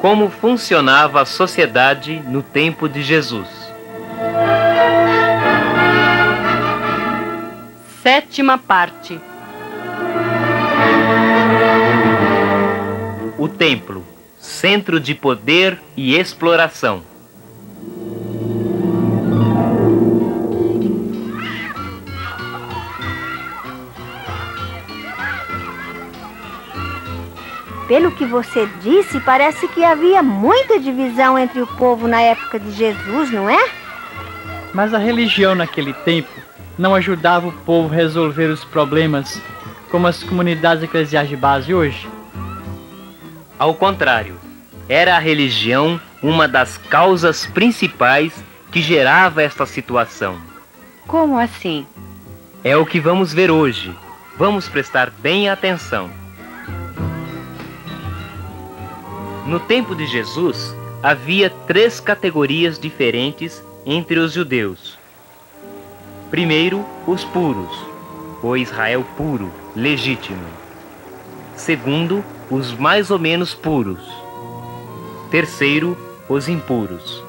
Como funcionava a sociedade no tempo de Jesus. Sétima parte. O templo, centro de poder e exploração. Pelo que você disse, parece que havia muita divisão entre o povo na época de Jesus, não é? Mas a religião naquele tempo não ajudava o povo a resolver os problemas como as comunidades eclesiais de base hoje? Ao contrário, era a religião uma das causas principais que gerava esta situação. Como assim? É o que vamos ver hoje. Vamos prestar bem atenção. No tempo de Jesus, havia 3 categorias diferentes entre os judeus. Primeiro, os puros, o Israel puro, legítimo. Segundo, os mais ou menos puros. Terceiro, os impuros.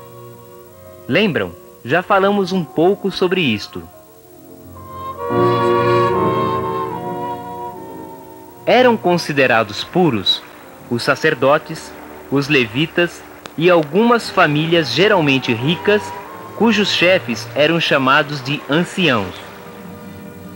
Lembram? Já falamos um pouco sobre isto. Eram considerados puros os sacerdotes, os levitas e algumas famílias geralmente ricas, cujos chefes eram chamados de anciãos.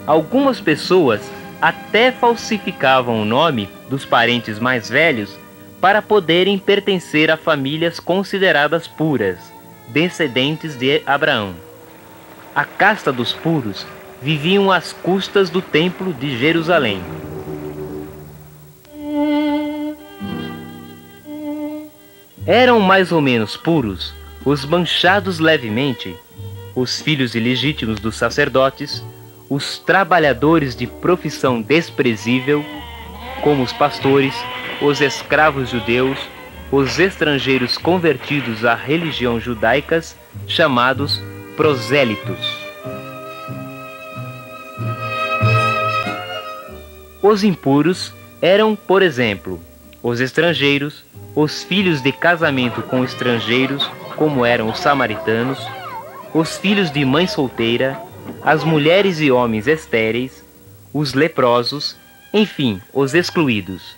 Algumas pessoas até falsificavam o nome dos parentes mais velhos para poderem pertencer a famílias consideradas puras, descendentes de Abraão. A casta dos puros viviam às custas do templo de Jerusalém. Eram mais ou menos puros os manchados levemente, os filhos ilegítimos dos sacerdotes, os trabalhadores de profissão desprezível, como os pastores, os escravos judeus, os estrangeiros convertidos à religião judaicas, chamados prosélitos. Os impuros eram, por exemplo, os estrangeiros, os filhos de casamento com estrangeiros, como eram os samaritanos, os filhos de mãe solteira, as mulheres e homens estéreis, os leprosos, enfim, os excluídos.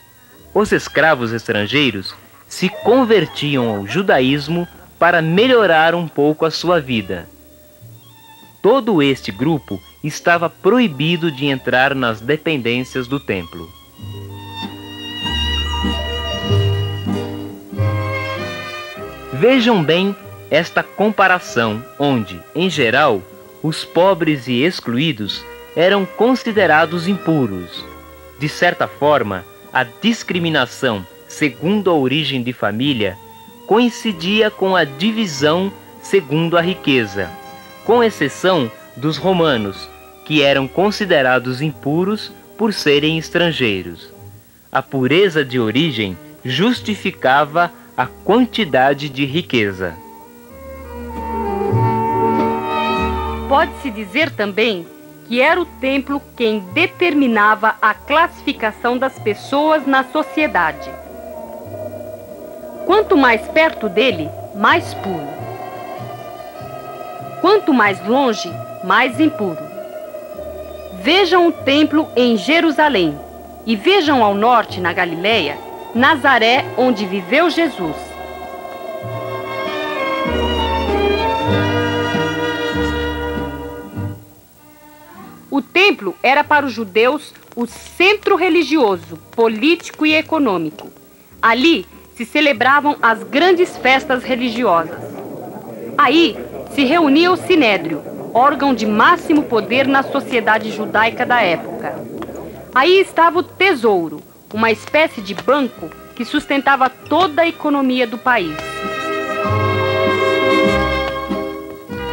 Os escravos estrangeiros se convertiam ao judaísmo para melhorar um pouco a sua vida. Todo este grupo estava proibido de entrar nas dependências do templo. Vejam bem esta comparação, onde, em geral, os pobres e excluídos eram considerados impuros. De certa forma, a discriminação segundo a origem de família coincidia com a divisão segundo a riqueza, com exceção dos romanos, que eram considerados impuros por serem estrangeiros. A pureza de origem justificava a quantidade de riqueza. Pode-se dizer também que era o templo quem determinava a classificação das pessoas na sociedade. Quanto mais perto dele, mais puro. Quanto mais longe, mais impuro. Vejam o templo em Jerusalém e vejam ao norte, na Galileia, Nazaré, onde viveu Jesus. O templo era para os judeus o centro religioso, político e econômico. Ali se celebravam as grandes festas religiosas. Aí se reunia o Sinédrio, órgão de máximo poder na sociedade judaica da época. Aí estava o tesouro, uma espécie de banco que sustentava toda a economia do país.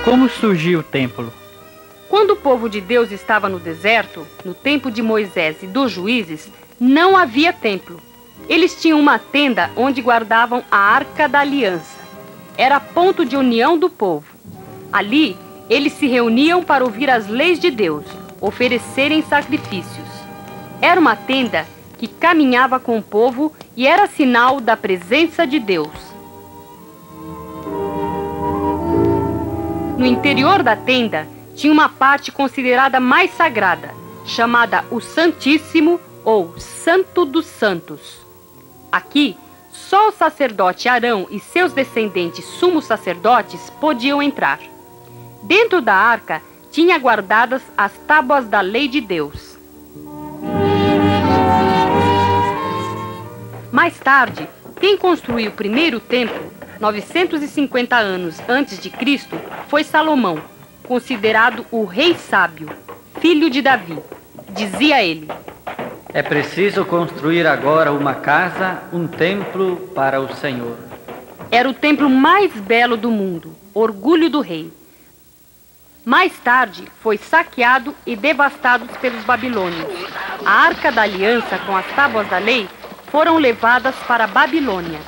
Como surgiu o templo? Quando o povo de Deus estava no deserto, no tempo de Moisés e dos juízes, não havia templo. Eles tinham uma tenda onde guardavam a Arca da Aliança. Era ponto de união do povo. Ali, eles se reuniam para ouvir as leis de Deus, oferecerem sacrifícios. Era uma tenda que caminhava com o povo e era sinal da presença de Deus. No interior da tenda tinha uma parte considerada mais sagrada, chamada o Santíssimo ou Santo dos Santos. Aqui, só o sacerdote Arão e seus descendentes sumos sacerdotes podiam entrar. Dentro da arca tinha guardadas as tábuas da lei de Deus. Mais tarde, quem construiu o primeiro templo, 950 anos antes de Cristo, foi Salomão, considerado o rei sábio, filho de Davi. Dizia ele: é preciso construir agora uma casa, um templo para o Senhor. Era o templo mais belo do mundo, orgulho do rei. Mais tarde, foi saqueado e devastado pelos babilônios. A Arca da Aliança com as tábuas da lei foram levadas para a Babilônia.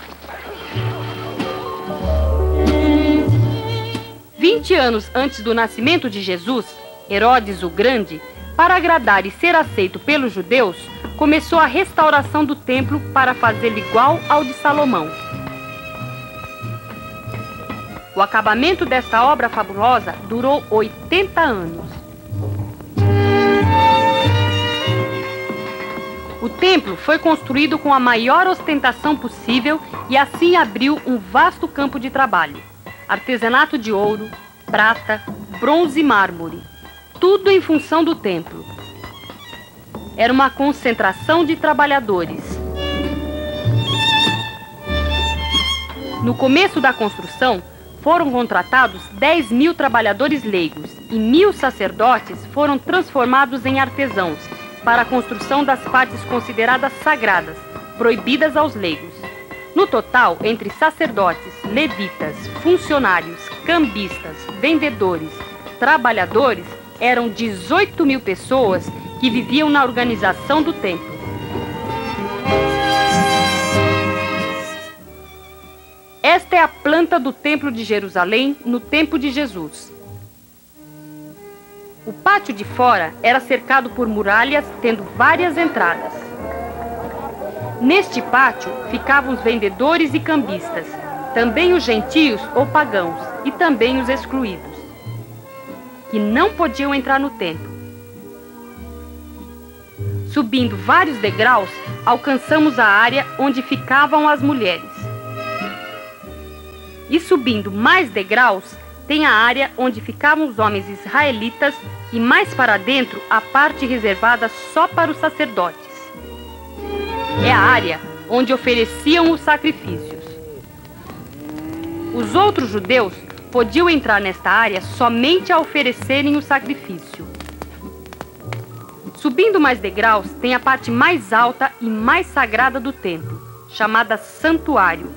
20 anos antes do nascimento de Jesus, Herodes o Grande, para agradar e ser aceito pelos judeus, começou a restauração do templo para fazê-lo igual ao de Salomão. O acabamento desta obra fabulosa durou 80 anos. O templo foi construído com a maior ostentação possível e assim abriu um vasto campo de trabalho. Artesanato de ouro, prata, bronze e mármore, tudo em função do templo. Era uma concentração de trabalhadores. No começo da construção, foram contratados 10.000 trabalhadores leigos e 1.000 sacerdotes foram transformados em artesãos para a construção das partes consideradas sagradas, proibidas aos leigos. No total, entre sacerdotes, levitas, funcionários, cambistas, vendedores, trabalhadores, eram 18.000 pessoas que viviam na organização do templo. Esta é a planta do Templo de Jerusalém no tempo de Jesus. O pátio de fora era cercado por muralhas, tendo várias entradas. Neste pátio ficavam os vendedores e cambistas, também os gentios ou pagãos e também os excluídos, que não podiam entrar no templo. Subindo vários degraus, alcançamos a área onde ficavam as mulheres. E subindo mais degraus, tem a área onde ficavam os homens israelitas e mais para dentro a parte reservada só para os sacerdotes. É a área onde ofereciam os sacrifícios. Os outros judeus podiam entrar nesta área somente a oferecerem o sacrifício. Subindo mais degraus, tem a parte mais alta e mais sagrada do templo, chamada Santuário,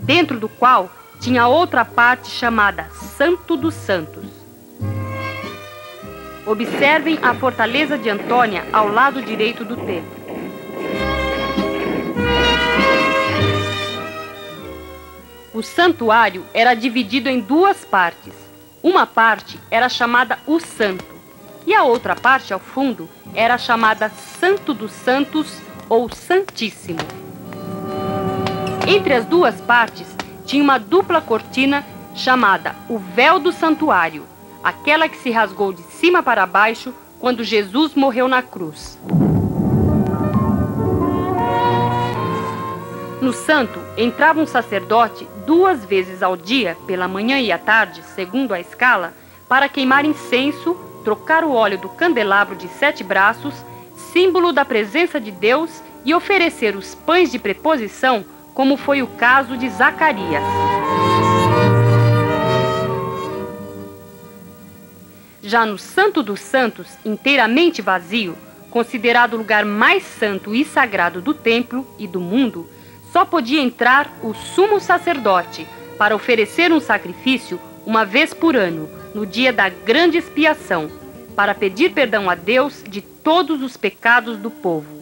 dentro do qual tinha outra parte chamada Santo dos Santos. Observem a fortaleza de Antônia ao lado direito do templo. O santuário era dividido em duas partes. Uma parte era chamada o Santo e a outra parte, ao fundo, era chamada Santo dos Santos ou Santíssimo. Entre as duas partes tinha uma dupla cortina chamada o véu do santuário, aquela que se rasgou de cima para baixo quando Jesus morreu na cruz. No santo entrava um sacerdote 2 vezes ao dia, pela manhã e à tarde, segundo a escala, para queimar incenso, trocar o óleo do candelabro de 7 braços, símbolo da presença de Deus, e oferecer os pães de preposição, como foi o caso de Zacarias. Já no Santo dos Santos, inteiramente vazio, considerado o lugar mais santo e sagrado do templo e do mundo, só podia entrar o sumo sacerdote para oferecer um sacrifício uma vez por ano, no dia da grande expiação, para pedir perdão a Deus de todos os pecados do povo.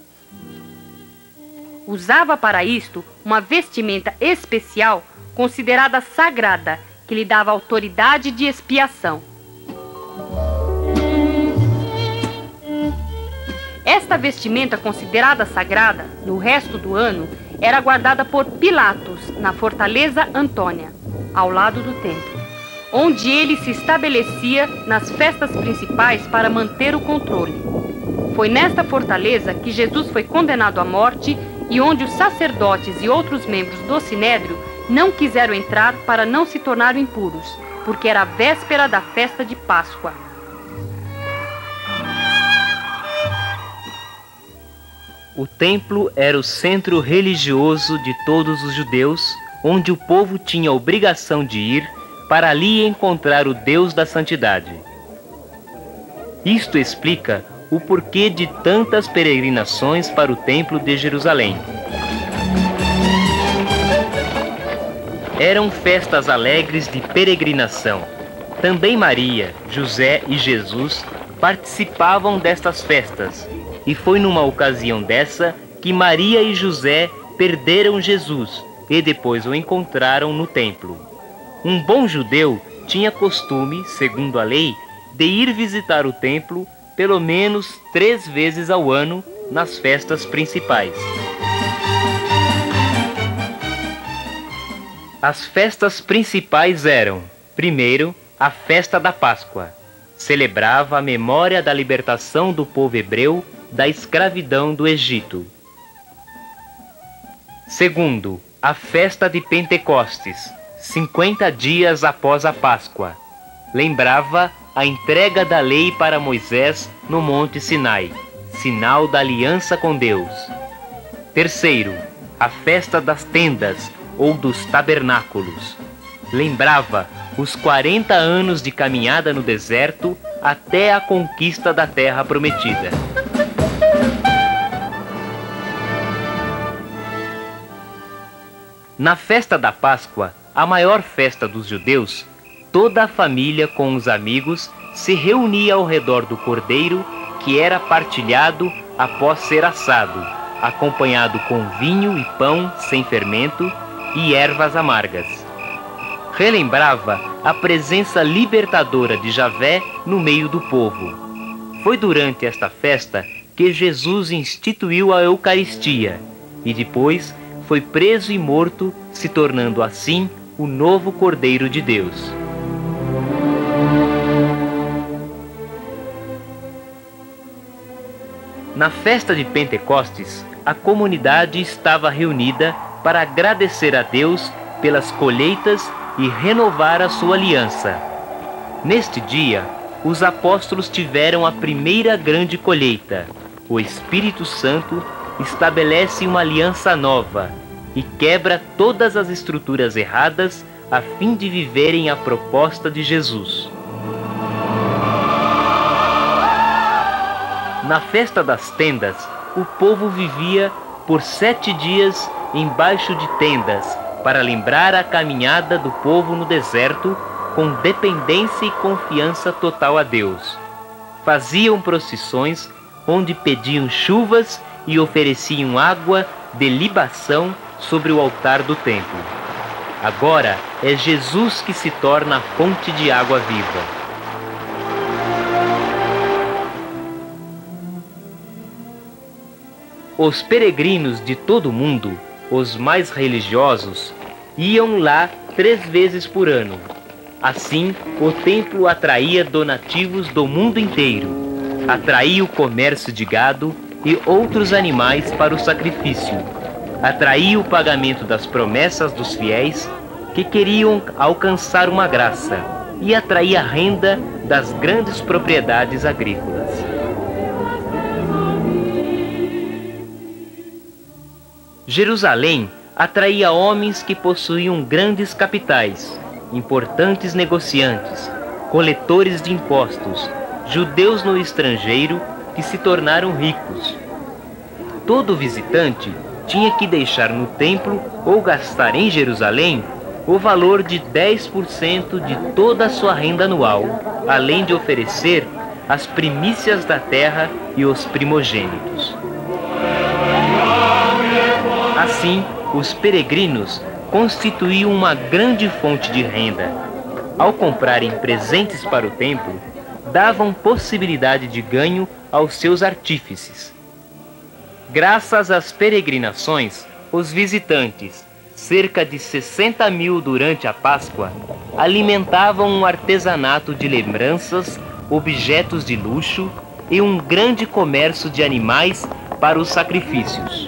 Usava para isto uma vestimenta especial considerada sagrada, que lhe dava autoridade de expiação. Esta Esta vestimenta, considerada sagrada no resto do ano, era guardada por Pilatos na Fortaleza Antônia, ao lado do templo, onde ele se estabelecia nas festas principais para manter o controle. Foi nesta fortaleza que Jesus foi condenado à morte e onde os sacerdotes e outros membros do Sinédrio não quiseram entrar para não se tornarem impuros, porque era a véspera da festa de Páscoa. O templo era o centro religioso de todos os judeus, onde o povo tinha a obrigação de ir para ali encontrar o Deus da santidade. Isto explica o porquê de tantas peregrinações para o templo de Jerusalém. Eram festas alegres de peregrinação. Também Maria, José e Jesus participavam destas festas, e foi numa ocasião dessa que Maria e José perderam Jesus e depois o encontraram no templo. Um bom judeu tinha costume, segundo a lei, de ir visitar o templo pelo menos 3 vezes ao ano nas festas principais. As festas principais eram, primeiro, a festa da Páscoa. Celebrava a memória da libertação do povo hebreu da escravidão do Egito. Segundo, a festa de Pentecostes, 50 dias após a Páscoa. Lembrava a entrega da lei para Moisés no Monte Sinai, sinal da aliança com Deus. Terceiro, a festa das tendas ou dos tabernáculos. Lembrava os 40 anos de caminhada no deserto até a conquista da terra prometida. Na festa da Páscoa, a maior festa dos judeus, toda a família com os amigos se reunia ao redor do cordeiro que era partilhado após ser assado, acompanhado com vinho e pão sem fermento e ervas amargas. Relembrava a presença libertadora de Javé no meio do povo. Foi durante esta festa que Jesus instituiu a Eucaristia e depois foi preso e morto, se tornando assim o novo Cordeiro de Deus. Na festa de Pentecostes, a comunidade estava reunida para agradecer a Deus pelas colheitas e renovar a sua aliança. Neste dia, os apóstolos tiveram a primeira grande colheita. O Espírito Santo estabelece uma aliança nova e quebra todas as estruturas erradas a fim de viverem a proposta de Jesus. Na festa das tendas, o povo vivia por 7 dias embaixo de tendas para lembrar a caminhada do povo no deserto com dependência e confiança total a Deus. Faziam procissões onde pediam chuvas e ofereciam água de libação sobre o altar do templo. Agora é Jesus que se torna a fonte de água viva. Os peregrinos de todo o mundo, os mais religiosos, iam lá 3 vezes por ano. Assim, o templo atraía donativos do mundo inteiro, atraía o comércio de gado e outros animais para o sacrifício, atraía o pagamento das promessas dos fiéis que queriam alcançar uma graça e atraía a renda das grandes propriedades agrícolas. Jerusalém atraía homens que possuíam grandes capitais, importantes negociantes, coletores de impostos, judeus no estrangeiro que se tornaram ricos. Todo visitante tinha que deixar no templo ou gastar em Jerusalém o valor de 10% de toda a sua renda anual, além de oferecer as primícias da terra e os primogênitos. Assim, os peregrinos constituíam uma grande fonte de renda. Ao comprarem presentes para o templo, davam possibilidade de ganho aos seus artífices. Graças às peregrinações, os visitantes, cerca de 60.000 durante a Páscoa, alimentavam um artesanato de lembranças, objetos de luxo e um grande comércio de animais para os sacrifícios.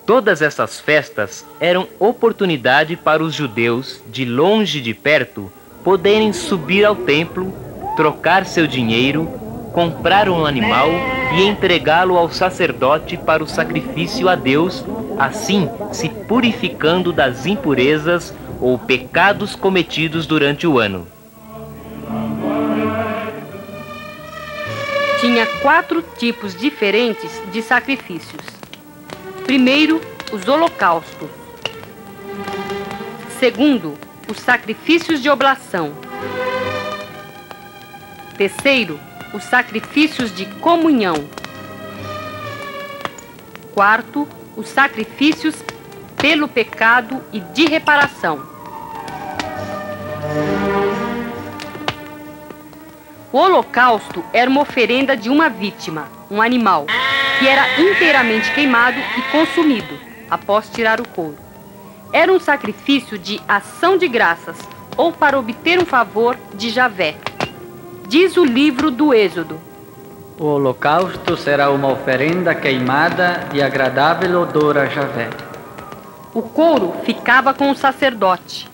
Todas essas festas eram oportunidade para os judeus, de longe e de perto, poderem subir ao templo, trocar seu dinheiro, comprar um animal e entregá-lo ao sacerdote para o sacrifício a Deus, assim se purificando das impurezas ou pecados cometidos durante o ano. Tinha 4 tipos diferentes de sacrifícios. Primeiro, os holocaustos. Segundo, os sacrifícios de oblação. Terceiro, os sacrifícios de comunhão. Quarto, os sacrifícios pelo pecado e de reparação. O holocausto era uma oferenda de uma vítima, um animal, que era inteiramente queimado e consumido, após tirar o couro. Era um sacrifício de ação de graças, ou para obter um favor de Javé. Diz o livro do Êxodo: O holocausto será uma oferenda queimada de agradável odor a Javé. O couro ficava com o sacerdote.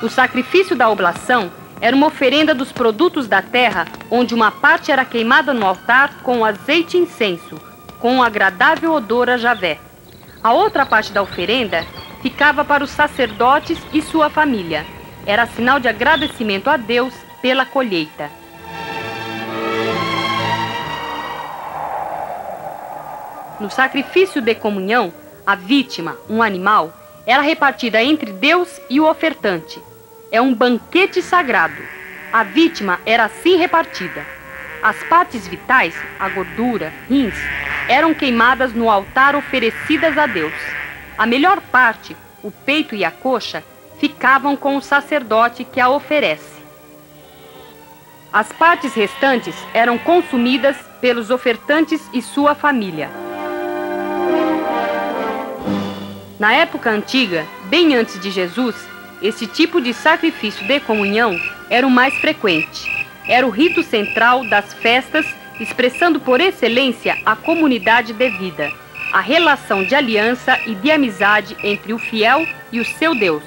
O sacrifício da oblação era uma oferenda dos produtos da terra, onde uma parte era queimada no altar com azeite e incenso, com um agradável odor a Javé. A outra parte da oferenda ficava para os sacerdotes e sua família. Era sinal de agradecimento a Deus pela colheita. No sacrifício de comunhão, a vítima, um animal, era repartida entre Deus e o ofertante. É um banquete sagrado. A vítima era assim repartida. As partes vitais, a gordura, rins, eram queimadas no altar oferecidas a Deus. A melhor parte, o peito e a coxa, ficavam com o sacerdote que a oferece. As partes restantes eram consumidas pelos ofertantes e sua família. Na época antiga, bem antes de Jesus, esse tipo de sacrifício de comunhão era o mais frequente. Era o rito central das festas, expressando por excelência a comunidade de vida, a relação de aliança e de amizade entre o fiel e o seu Deus.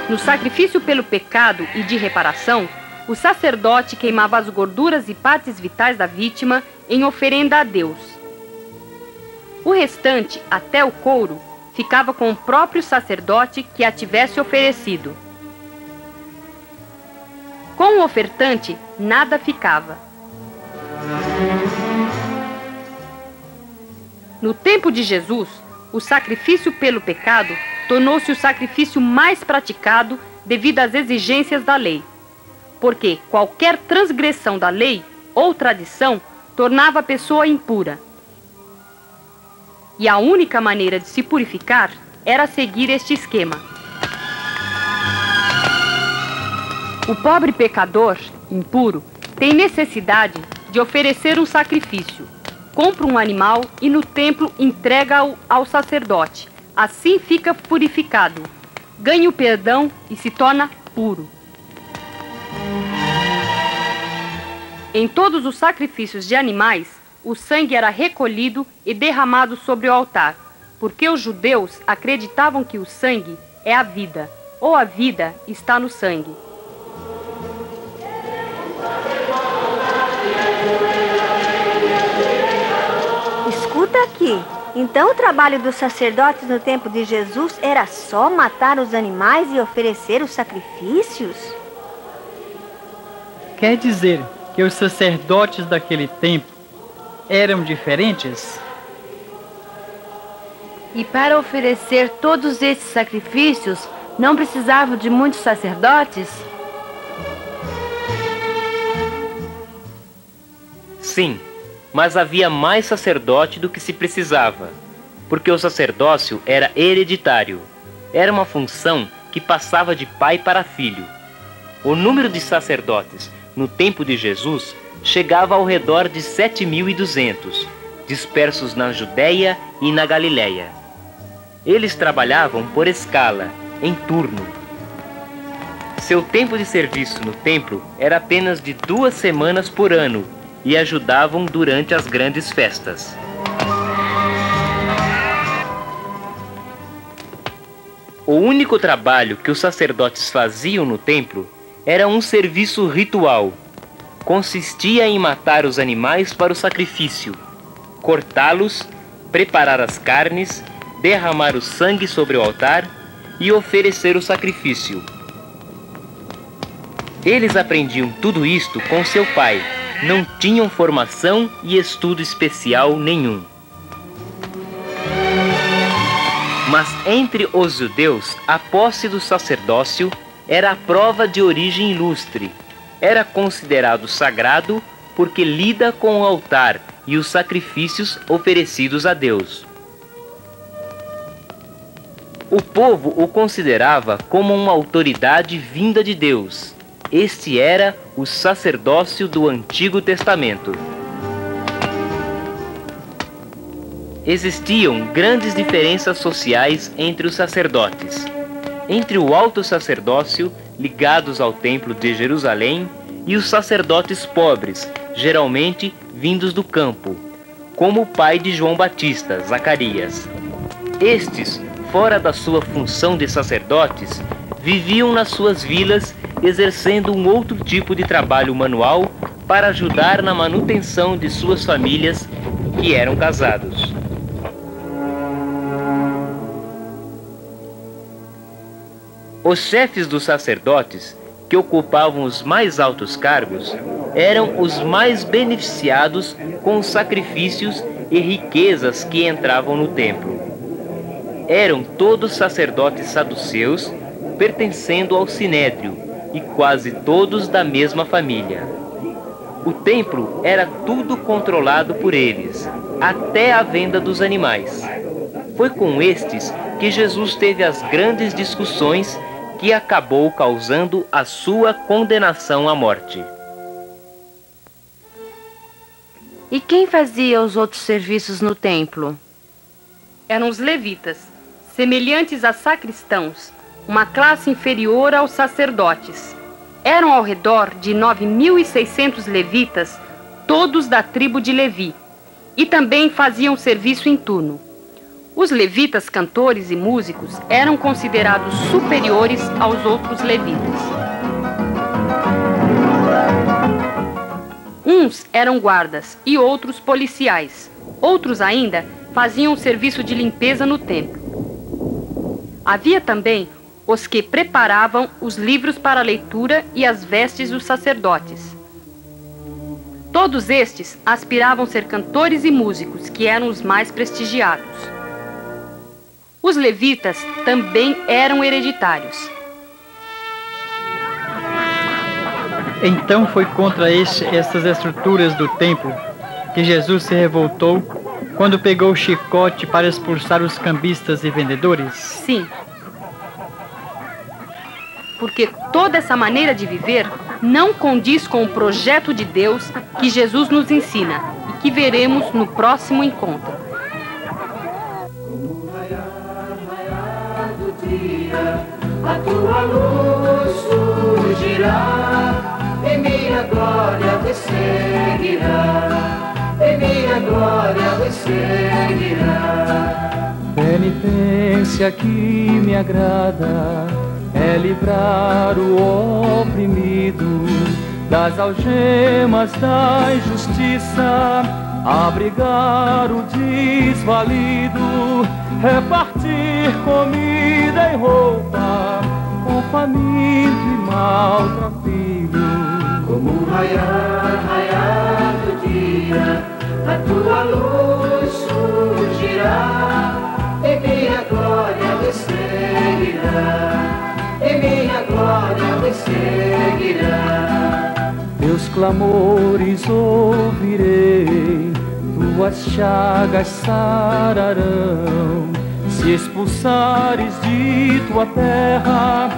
No sacrifício pelo pecado e de reparação, o sacerdote queimava as gorduras e partes vitais da vítima em oferenda a Deus. O restante, até o couro, ficava com o próprio sacerdote que a tivesse oferecido. Com o ofertante, nada ficava. No tempo de Jesus, o sacrifício pelo pecado tornou-se o sacrifício mais praticado devido às exigências da lei, porque qualquer transgressão da lei ou tradição tornava a pessoa impura. E a única maneira de se purificar era seguir este esquema. O pobre pecador, impuro, tem necessidade de oferecer um sacrifício. Compra um animal e no templo entrega-o ao sacerdote. Assim fica purificado, ganha o perdão e se torna puro. Em todos os sacrifícios de animais, o sangue era recolhido e derramado sobre o altar, porque os judeus acreditavam que o sangue é a vida, ou a vida está no sangue. Escuta aqui. Então o trabalho dos sacerdotes no tempo de Jesus era só matar os animais e oferecer os sacrifícios? Quer dizer que os sacerdotes daquele tempo eram diferentes? E para oferecer todos esses sacrifícios, não precisavam de muitos sacerdotes? Sim, mas havia mais sacerdote do que se precisava, porque o sacerdócio era hereditário. Era uma função que passava de pai para filho, O número de sacerdotes no tempo de Jesus chegava ao redor de 7.200, dispersos na Judéia e na Galiléia. Eles trabalhavam por escala, em turno. Seu tempo de serviço no templo era apenas de 2 semanas por ano e ajudavam durante as grandes festas. O único trabalho que os sacerdotes faziam no templo era um serviço ritual. Consistia em matar os animais para o sacrifício, cortá-los, preparar as carnes, derramar o sangue sobre o altar e oferecer o sacrifício. Eles aprendiam tudo isto com seu pai, não tinham formação e estudo especial nenhum. Mas entre os judeus, a posse do sacerdócio era a prova de origem ilustre. Era considerado sagrado porque lida com o altar e os sacrifícios oferecidos a Deus. O povo o considerava como uma autoridade vinda de Deus. Este era o sacerdócio do Antigo Testamento. Existiam grandes diferenças sociais entre os sacerdotes. Entre o alto sacerdócio, ligados ao templo de Jerusalém, e os sacerdotes pobres, geralmente vindos do campo, como o pai de João Batista, Zacarias. Estes, fora da sua função de sacerdotes, viviam nas suas vilas, exercendo um outro tipo de trabalho manual para ajudar na manutenção de suas famílias que eram casados. Os chefes dos sacerdotes, que ocupavam os mais altos cargos, eram os mais beneficiados com os sacrifícios e riquezas que entravam no templo. Eram todos sacerdotes saduceus, pertencendo ao Sinédrio, e quase todos da mesma família. O templo era tudo controlado por eles, até a venda dos animais. Foi com estes que Jesus teve as grandes discussões que acabou causando a sua condenação à morte. E quem fazia os outros serviços no templo? Eram os levitas, semelhantes a sacristãos, uma classe inferior aos sacerdotes. Eram ao redor de 9.600 levitas, todos da tribo de Levi, e também faziam serviço em turno. Os levitas, cantores e músicos eram considerados superiores aos outros levitas. Uns eram guardas e outros policiais. Outros ainda faziam serviço de limpeza no templo. Havia também os que preparavam os livros para a leitura e as vestes dos sacerdotes. Todos estes aspiravam a ser cantores e músicos, que eram os mais prestigiados. Os levitas também eram hereditários. Então foi contra essas estruturas do templo que Jesus se revoltou quando pegou o chicote para expulsar os cambistas e vendedores? Sim. Porque toda essa maneira de viver não condiz com o projeto de Deus que Jesus nos ensina e que veremos no próximo encontro. A tua luz surgirá, e minha glória te seguirá, e minha glória te seguirá. Penitência que me agrada é livrar o oprimido das algemas da injustiça, abrigar o desvalido, repartir comida e roupa com faminto e maltrapilho. Como raiar do dia, a tua luz surgirá, e minha glória te seguirá, e minha glória te seguirá. Teus clamores ouvirei, tuas chagas sararão. Se expulsares de tua terra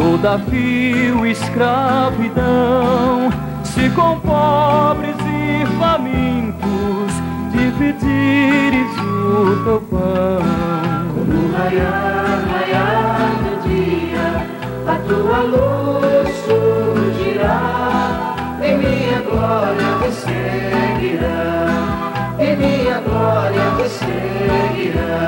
toda vil escravidão, se com pobres e famintos dividires o teu pão. No raiar do dia, a tua luz surgirá, e minha glória te seguirá, e minha glória te seguirá.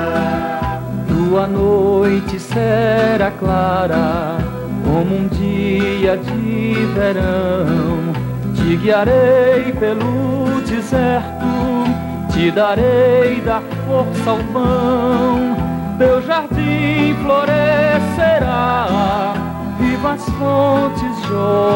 Tua noite será clara, como um dia de verão. Te guiarei pelo deserto, te darei da força ao pão. Teu jardim florescerá, vivas fontes jorrarão.